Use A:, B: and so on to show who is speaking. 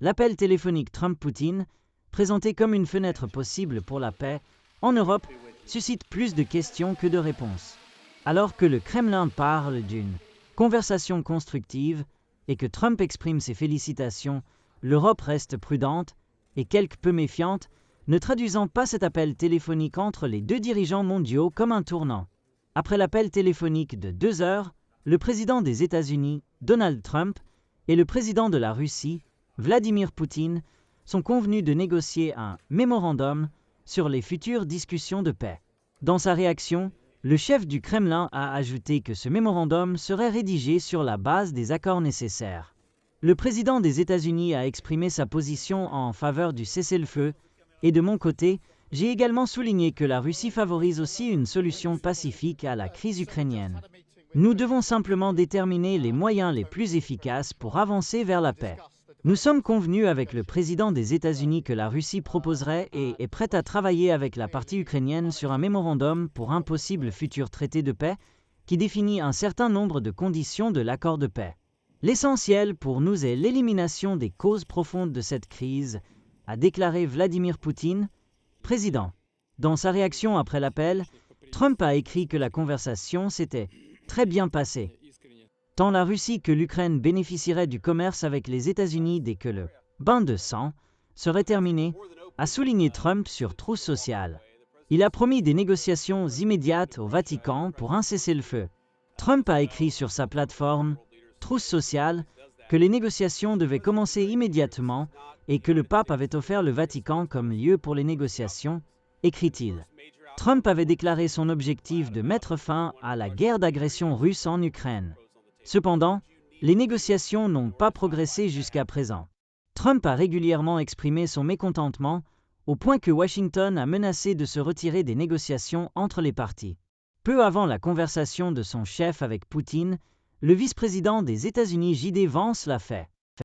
A: L'appel téléphonique Trump-Poutine, présenté comme une fenêtre possible pour la paix, en Europe, suscite plus de questions que de réponses. Alors que le Kremlin parle d'une conversation constructive et que Trump exprime ses félicitations, l'Europe reste prudente et quelque peu méfiante, ne traduisant pas cet appel téléphonique entre les deux dirigeants mondiaux comme un tournant. Après l'appel téléphonique de 2 heures, le président des États-Unis, Donald Trump, et le président de la Russie, Vladimir Poutine, sont convenus de négocier un mémorandum sur les futures discussions de paix. Dans sa réaction, le chef du Kremlin a ajouté que ce mémorandum serait rédigé sur la base des accords nécessaires. Le président des États-Unis a exprimé sa position en faveur du cessez-le-feu, et de mon côté, j'ai également souligné que la Russie favorise aussi une solution pacifique à la crise ukrainienne. Nous devons simplement déterminer les moyens les plus efficaces pour avancer vers la paix. Nous sommes convenus avec le président des États-Unis que la Russie proposerait et est prête à travailler avec la partie ukrainienne sur un mémorandum pour un possible futur traité de paix qui définit un certain nombre de conditions de l'accord de paix. L'essentiel pour nous est l'élimination des causes profondes de cette crise, a déclaré Vladimir Poutine, président. Dans sa réaction après l'appel, Trump a écrit que la conversation s'était très bien passée. Tant la Russie que l'Ukraine bénéficieraient du commerce avec les États-Unis dès que le bain de sang serait terminé, a souligné Trump sur Truth Social. Il a promis des négociations immédiates au Vatican pour un cessez-le-feu. Trump a écrit sur sa plateforme Truth Social que les négociations devaient commencer immédiatement et que le pape avait offert le Vatican comme lieu pour les négociations, écrit-il. Trump avait déclaré son objectif de mettre fin à la guerre d'agression russe en Ukraine. Cependant, les négociations n'ont pas progressé jusqu'à présent. Trump a régulièrement exprimé son mécontentement, au point que Washington a menacé de se retirer des négociations entre les parties. Peu avant la conversation de son chef avec Poutine, le vice-président des États-Unis J.D. Vance l'a fait.